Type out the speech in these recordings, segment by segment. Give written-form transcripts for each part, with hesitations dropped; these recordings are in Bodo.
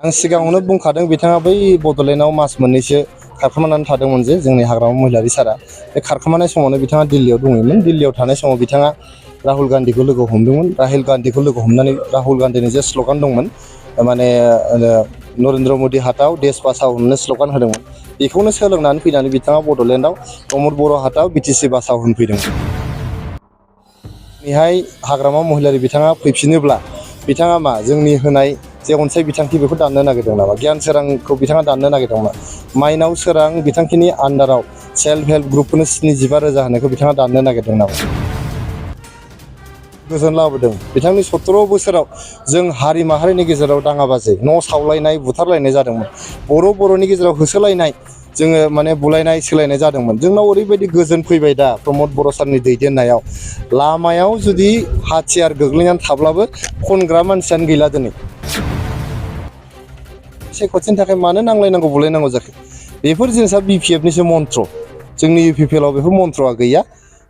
आं सिगाङावनो बुंखादों बिथाङा बै बड'लेण्डआव मास मोननैसो खारखोमानानै थादोंमोन जे जोंनि हाग्रामा महिलारि सारा बे खारखोमानाय समावनो बिथाङा दिल्लीयाव दङमोन। दिल्लीयाव थानाय समाव बिथाङा राहुल गान्धीखौ लोगो हमदोंमोन। राहुल गान्धीखौ लोगो हमनानै राहुल गान्धीनि जे स्ल'गान दंमोन माने नरेन्द्र मोदी हाटाव देश बासाव होननो स्ल'गान होदोंमोन। बेखौनो सोलोंनानै फैनानै बिथाङा बड'लेण्डआव प्रमद बर' हाटाव बिटिसि बासाव होनफैदोंमोन। बेहाय हाग्रामा महिलारि बिथाङा फैफिनोब्ला बिथाङा मा जोंनि होनाय जे अनसाय बिथांखि बेखौ दाननो नागिरदों नामा? गियान सोरांखौ बिथाङा दाननो नागिरदों नामा? माइनाव सोरां बिथांखिनि आन्दाराव सेल्फ हेल्प ग्रुपफोरनो 75,000 होनायखौ बिथाङा दाननो नागिरदों नामा? गोजोन लाबोदों। बिथांनि 17 बोसोराव जों हारि माहारिनि गेजेराव दाङाबाजि न' सावलायनाय बुथारलायनाय जादोंमोन। बर'नि गेजेराव होसोलायनाय जोङो माने बुलायनाय सोलायनाय जादोंमोन। जोंनाव ओरैबायदि गोजोन फैबाय दा प्रमद बर' सारनि दैदेननायाव लामायाव जुदि हाथियार गोग्लैनानै थाब्लाबो खनग्रा मानसियानो गैला दिनै। सायख'थिनि थाखाय मानो नांलायनांगौ बुलायनांगौ जाखो? बेफोर जिनिसा BPFनिसो मन्त्र। जोंनि UPPLआव बेफोर मन्त्रआ गैया।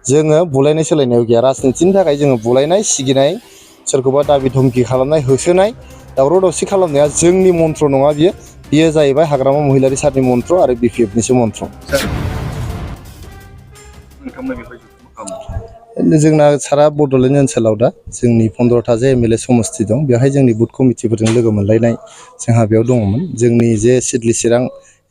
जोङो बुलायनाय सोलायनायाव गैया। राजनितिनि थाखाय जोङो बुलायनाय सिगिनाय सोरखौबा दाबि धमखि खालामनाय होसोनाय दावराव दावसि खालामनाया जोंनि मन्त्र नङा बियो। बियो जाहैबाय हाग्रामा महिलारि सारनि मन्त्र आरो BPFनिसो मन्त्र। जोंना सारा बड'लेण्ड ओनसोलाव दा जोंनि 15टा जे MLA समस्ति दं बेवहाय जोंनि बुथ कमिटिफोरजों लोगो मोनलायनाय जोंहा बेयाव दङमोन। जोंनि जे सिडली चिरां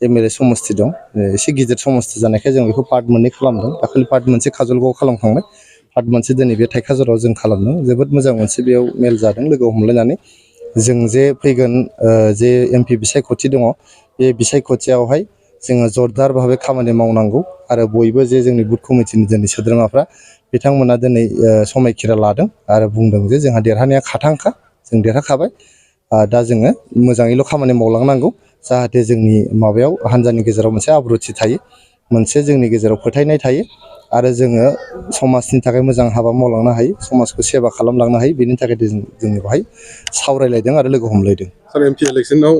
MLA समस्ति दं एसे गिदिर समस्ति जानायखाय जों बेखौ पार्ट मोननै खालामदों। दाखालि पार्ट मोनसे काजलगावआव खालामखांबाय। पार्ट मोनसे दिनै बे थाइखाजुराव जों खालामदों। जोबोद मोजां मोनसे बेयाव मेल जादों लोगो हमलायनानै। जों जे फैगोन जे MP बिसायख'थि दङ बे बिसायख'थियावहाय जोङो जरदार भाबै खामानि मावनांगौ आरो बयबो जे जोंनि बुथ कमिटिनि दिनै सोद्रोमाफ्रा बिथांमोना दिनै समायखिरा लादों आरो बुंदों जे जोंहा देरहानाया खाथांखा जों देरहाखाबाय। दा जोङो मोजाङैल' खामानि मावलांनांगौ जाहाथे जोंनि माबायाव हान्जानि गेजेराव मोनसे आब्रुथि थायो, मोनसे जोंनि गेजेराव फोथायनाय थायो आरो जोङो समाजनि थाखाय मोजां हाबा मावलांनो हायो, समाजखौ सेबा खालामलांनो हायो। बेनि थाखाय जों बेवहाय सावरायलायदों आरो लोगो हमलायदों। सार MP इलेक्सनाव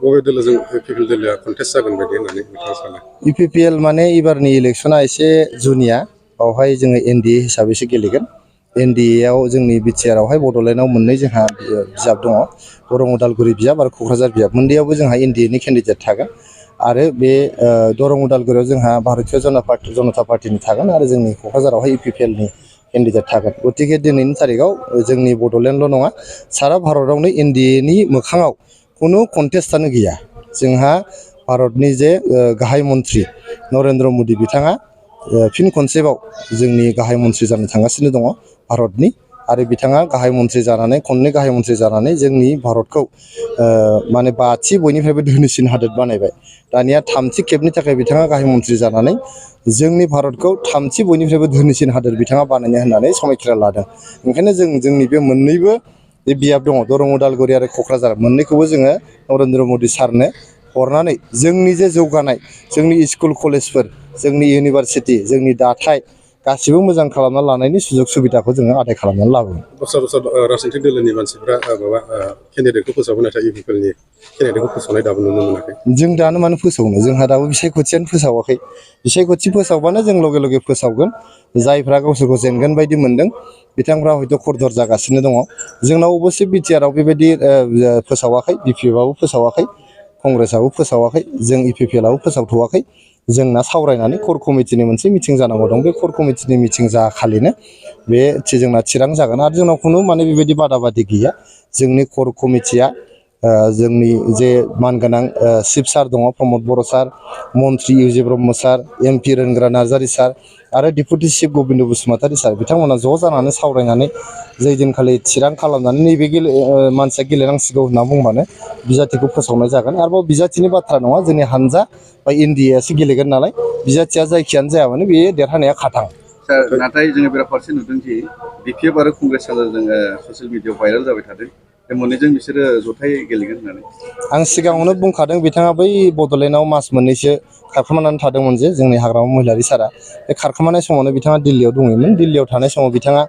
बबे दोलोजों UPPL दोलोआ कन्टेस्ट जागोन बायदि होननानै नोंथाङा सानो? UPPL माने एबारनि इलेक्सना एसे जुनिया। बावहाय जोङो NDA हिसाबैसो गेलेगोन। NDAआव जोंनि BTRआवहाय बड'लेण्डआव मोननै जोंहा बिजाब दङ। दरं उदालगुरि बिजाब आरो क'क्राझार बिजाब मोननैयावबो जोंहा NDAनि केन्डिडेट थागोन आरो बे दरं उदालगुरियाव जोंहा भारतीय जनता पार्टिनि थागोन आरो जोंनि क'क्राझारावहाय UPPLनि केन्डिडेट थागोन। गतिके दिनैनि तारिखाव जोंनि बड'लेण्डल' नङा सारा भारतआवनो NDAनि मोखाङाव खुनु कन्टेस्टआनो गैया। जोंहा भारतनि जे गाहाय मन्त्रि नरेन्द्र मोदी बिथाङा फिन खनसेबाव जोंनि गाहाय मन्त्रि जानो थांगासिनो दङ भारतनि आरो बिथाङा गाहाय मन्त्रि जानानै खननै गाहाय मन्त्रि जानानै जोंनि भारतखौ माने 5थि बयनिफ्रायबो धोनिसिन हादोर बानायबाय। दानिया 3थि खेबनि थाखाय बिथाङा गाहाय मन्त्रि जानानै जोंनि भारतखौ 3थि बयनिफ्रायबो धोनिसिन हादोर बिथाङा बानायनो होननानै समायखिरा लादों। ओंखायनो जोंनि बे मोननैबो जे बियाब दङ दरं उदालगुरि आरो क'क्राझार मोननैखौबो जोङो नरेन्द्र मोदी सारनो हरनानै जोंनि जे जौगानाय जोंनि स्कुल कलेजफोर, जोंनि इउनिभारसिटि, जोंनि दाथाय गासिबो मोजां खालामना लानायनि सुजुग सुबिदाखौ जोङो आदाय खालामनानै लाबोगोन। दस्रा राजनीतिक दोलोनि मानसिफ्रा माबा केन्डिडेटखौ फोसावो नाथाय UPPLनि केन्डिडेटखौ फोसावनाय दाबो नुनो मोनाखै। जों दानो मानो फोसावनो? जोंहा दाबो बिसायख'थियानो फोसावाखै। बिसायख'थि फोसावबानो जों लगे लगे फोसावगोन। जायफ्रा गावसोरखौ जेनगोन बायदि मोनदों बिथांफ्रा हयथ' खरदर जागासिनो दङ। जोंनाव अबस्से BTRआव बेबायदि फोसावाखै, BPFआबो फोसावाखै, कंग्रेसआबो फोसावाखै, जों UPPLआबो फोसावथ'वाखै। जोंना सावरायनानै क'र कमिटिनि मोनसे मिटिं जानांगौ दं। बे क'र कमिटिनि मिटिं जाखालिनो बे जोंना थिरां जागोन आरो जोंनाव खुनु माने बेबायदि बादा बादि गैया। जोंनि क'र कमिटिया जोंनि जे मानगोनां चिफ सार दङ प्रमद बर' सार, मन्त्रि UJ ब्रह्म सार, MP रोनग्रा नार्जारि सार आरो डिपुटि चिफ गबिन्द बसुमतारी सार बिथांमोना ज' जानानै सावरायनानै जै दिनखालि थिरां खालामनानै नैबे मानसिया गेलेनांसिगौ होनना बुंबानो बिजाथिखौ फोसावनाय जागोन। आरोबाव बिजाथिनि बाथ्रा नङा, जोंनि हानजा बा NDAआसो गेलेगोन नालाय बिजाथिया जायखियानो जाया मानो बेयो देरहानाया खाथां। नाथाय जोङो बेराफारसे नुदों दि BPF आरो कंग्रेसआ जोङो ससियेल मिडियायाव भाइरेल जाबाय थादों। बे मोननैजों बिसोरो जथाय गेलेगोन होननानै। आं सिगाङावनो बुंखादों बिथाङा बै बड'लेण्डआव मास मोननैसो खारखोमानानै थादोंमोन जे जोंनि हाग्रामा महिलारि सारा बे खारखोमानाय समावनो बिथाङा दिल्लीयाव दङमोन। दिल्लीयाव थानाय समाव बिथाङा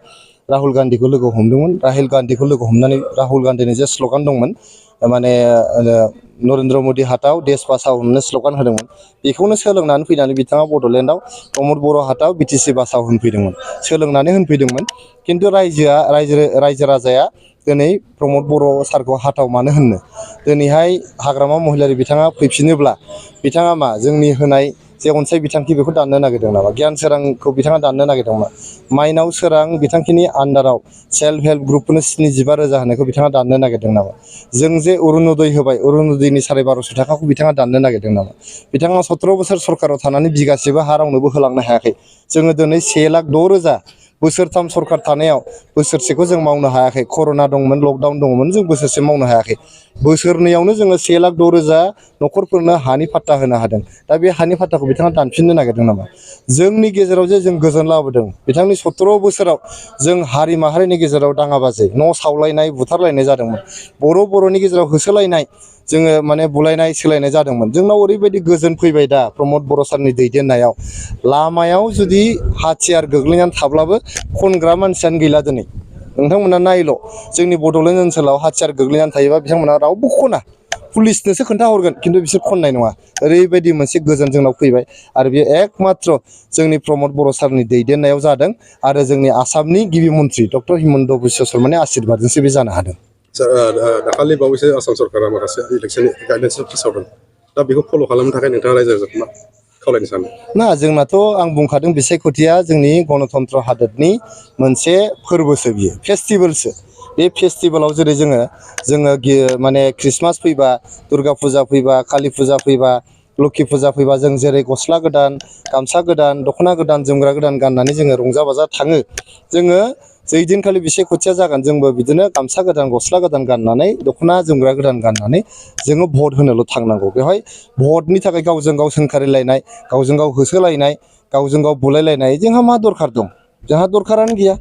राहुल गान्धीखौ लोगो हमदोंमोन। राहुल गान्धीखौ लोगो हमनानै राहुल गान्धीनि जे स्ल'गान दंमोन माने नरेन्द्र मोदी हाटाव देश बासाव होननो स्ल'गान होदोंमोन। बेखौनो सोलोंनानै फैनानै बिथाङा बड'लेण्डआव प्रमद बर' हाटाव BTC बासाव होनफैदोंमोन, सोलोंनानै होनफैदोंमोन। खिन्थु रायजो राजाया दिनै प्रमद बर' सारखौ हाथाव मानो होननो दिनैहाय हाग्रामा महिलारि बिथाङा फैफिनोब्ला बिथाङा मा जोंनि होनाय जे अनसाय बिथांखि बेखौ दाननो नागिरदों नामा गियान सोरांखौ बिथाङा दाननो नागिरदों नामा माइनाव सोरां बिथांखिनि आन्दाराव सेल्फ हेल्प ग्रुपफोरनो 75,000 होनायखौ बिथाङा दाननो नागिरदों नामा जों जे अरुणोदय होबाय अरुणोदयनि 1250 थाखाखौ बिथाङा दाननो नागिरदों नामा बिथाङा 17 बोसोर सरकाराव थानानै बिगासेबो हा रावनोबो होलांनो हायाखै जोङो दिनै 1,06,000 बोसोरथाम सरकार थानायाव बोसोरसेखौ जों मावनो हायाखै कर'ना दंमोन लकडाउन दंमोन जों बोसोरसे मावनो हायाखै बोसोरनैयावनो जोङो 1,06,000 न'खरफोरनो हानि फाट्टा होनो हादों दा बे हानि फाट्टाखौ बिथाङा दानफिननो नागिरदों नामा जोंनि गेजेराव जे जों गोजोन लाबोदों बिथांनि 17 बोसोराव जों हारि माहारिनि गेजेराव दाङाबाजि न' सावलायनाय बुथारलायनाय जादोंमोन बर'नि गेजेराव होसोलायनाय जोङो माने बुलायनाय सोलायनाय जादोंमोन जोंनाव ओरैबायदि गोजोन फैबाय दा प्रमद बर' सारनि दैदेननायाव लामायाव जुदि हाथियार गोग्लैनानै थाब्लाबो खनग्रा मानसियानो गैला दिनै नोंथांमोना नायल' जोंनि बड'लेण्ड ओनसोलाव हाथियार गोग्लैनानै थायोबा बिथांमोना रावबो खना पुलिसनोसो खोन्थाहरगोन खिन्थु बिसोर खननाय नङा ओरैबायदि मोनसे गोजोन जोंनाव फैबाय आरो बेयो एकमात्र जोंनि प्रमद बर' सारनि दैदेननायाव जादों आरो जोंनि आसामनि गिबि मन्थ्रि डक्टर हिमन्त बिश्व शर्मानि आशीर्बादजोंसो बे जानो हादों दाखालि बावैसो आसाम सरकारा माखासे इलेक्सननि गाइडलाइन्स फोसावदों दा बेखौ फल' खालामनो थाखाय नोंथाङा रायजो राजाखौ मा खावलायनो सानो ना जोंनाथ' आं बुंखादों बिसायख'थिया जोंनि गणतन्त्र हादोरनि मोनसे फोरबोसो बियो फेस्टिभेलसो बे फेस्टिभेलाव जेरै जोङो माने ख्रिस्टमास फैबा दुर्गा फुजा फैबा कालि फुजा फैबा लक्षि फुजा फैबा जों जेरै गस्ला गोदान गामसा गोदान दख'ना गोदान जोमग्रा गोदान गाननानै जोङो रंजा बाजा थाङो जोङो जै दिनखालि बिसायख'थिया जागोन जोंबो बिदिनो गामसा गोदान गस्ला गोदान गाननानै दख'ना जोमग्रा गोदान गाननानै जोङो भट होनोल' थांनांगौ बेवहाय भटनि थाखाय गावजों गाव सोंखारिलायनाय गावजों गाव होसोलायनाय गावजों गाव बुलायलायनाय जोंहा मा दरखार दं जोंहा दरखारानो गैया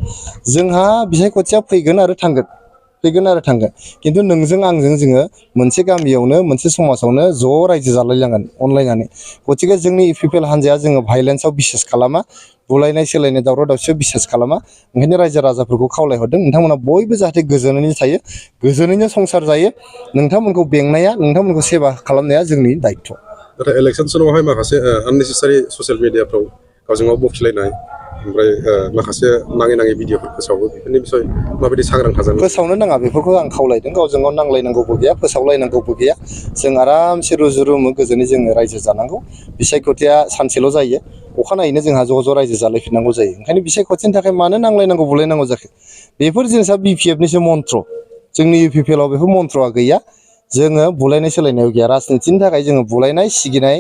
जोंहा बिसायख'थिया फैगोन आरो थांगोन खिन्थु नोंजों आंजों जोङो मोनसे गामियावनो मोनसे समाजावनो ज' रायजो जालायनांगोन अनलायनानै गतिके जोंनि इउपिपिएल हान्जाया जोङो भायलेन्सआव बिसास खालामा बुलायनाय सोलायनाय दावराव दावसियाव बिसास खालामा ओंखायनो रायजो राजाफोरखौ खावलायहरदों नोंथांमोना बयबो जाहाथे गोजोनैनो थायो गोजोनैनो संसार जायो नोंथांमोनखौ बेंनाया नोंथांमोनखौ सेवा खालामनाया जोंनि दायित्व नाथाय इलेक्सन समावहाय माखासे आननेसेसारि ससियेल मिडियाफ्राव गावजों गाव बखिलायनाय ओमफ्राय माखासे नाङै नाङै भिडिअफोर फोसावो बेफोरनि बिसय माबायदि सांग्रां थाजानो फोसावनो नाङा बेफोरखौ आं खावलायदों गावजों गाव नांलायनांगौबो गैया फोसावलायनांगौबो गैया जों आरामसे रुजु रुमु गोजोनै जोङो रायजो जानांगौ बिसायख'थिया सानसेल' जायो अखानायैनो जोंहा ज' ज' रायजो जालायफिननांगौ जायो ओंखायनो बिसायख'थिनि थाखाय मानो नांलायनांगौ बुलायनांगौ जाखो बेफोर जिनिसा बिपिएफनिसो मन्त्र जोंनि इउपिपिएलआव बेफोर मन्त्रआ गैया जोङो बुलायनाय सोलायनायाव गैया राजनितिनि थाखाय जोङो बुलायनाय सिगिनाय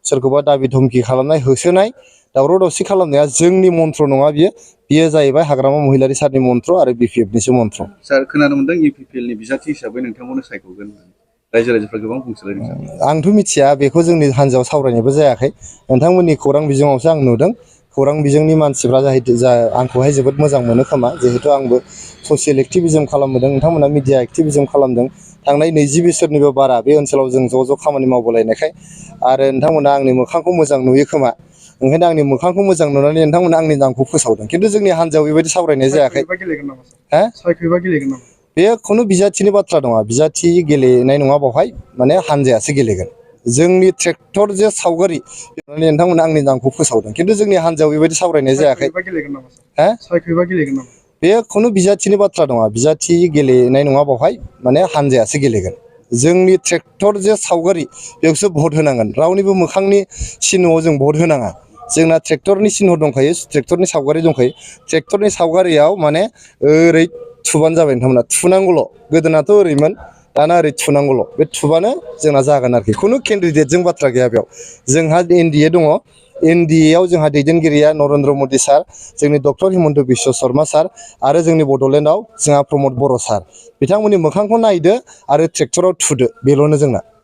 सोरखौबा दाबि धमखि खालामनाय होसोनाय दावराव दावसि खालामनाया जोंनि मन्त्र नङा बियो जाहैबाय हाग्रामा महिलारि सारनि मन्त्र आरो बिपिएफनिसो मन्त्र सार खोनानो मोनदों इउपिपिएलनि बिजाथि हिसाबै नोंथांमोननो सायख'गोन रायजो राजाफ्रा गोबां बुंसोलायदों सार आंथ' मिथिया बेखौ जोंनि हान्जायाव सावरायनायबो जायाखै नोंथांमोननि खौरां बिजोङावसो आं नुदों खौरां बिजोंनि मानसिफ्रा आंखौहाय जोबोद मोजां मोनो खोमा जिहेतु आंबो ससियेल एक्टिभिजम खालामबोदों नोंथांमोना मिडिया एक्टिभिजम खालामदों थांनाय 20 बोसोरनिबो बारा बे ओनसोलाव जों ज' ज' खामानि मावबोलायनायखाय आरो नोंथांमोना आंनि मोखांखौ मोजां नुयो खोमा ओंखायनो आंनि मोखांखौ मोजां नुनानै नोंथांमोना आंनि नामखौ फोसावदों खिन्थु जोंनि हान्जायाव बेबायदि सावरायनाय जायाखै बे खुनु बिजाथिनि बाथ्रा नङा बिजाथि गेलेनाय नङा बावहाय माने हान्जायासो गेलेगोन जोंनि ट्रेक्टर जे सावगारि नोंथांमोना आंनि नामखौ फोसावदों खिन्थु जोंनि हान्जायाव बेबायदि सावरायनाय जायाखै बे खुनु बिजाथिनि बाथ्रा नङा बिजाथि गेलेनाय नङा बावहाय माने हान्जायासो गेलेगोन जोंनि ट्रेक्टर जे सावगारि बेयावसो भट होनांगोन रावनिबो मोखांनि सिनआव जों भट होनाङा जोंना ट्रेक्टरनि सिन दंखायो ट्रेक्टरनि सावगारि दंखायो ट्रेक्टरनि सावगारियाव माने ओरै थुबानो जाबाय नोंथांमोना थुनांगौल' गोदोनाथ' ओरैमोन दाना ओरै थुनांगौल' बे थुबानो जोंना जागोन आरोखि खुनु केन्डिडेटजों बाथ्रा गैया बेयाव जोंहा एनडिए दङ एनडिएआव जोंहा दैदेनगिरिया नरेन्द्र मदि सार जोंनि डक्टर हिमन्त बिश्व शर्मा सार आरो जोंनि बड'लेण्डआव जोंहा प्रमद बर' सार बिथांमोननि मोखांखौ नायदो आरो ट्रेक्टराव थुदो बेल'नो जोंना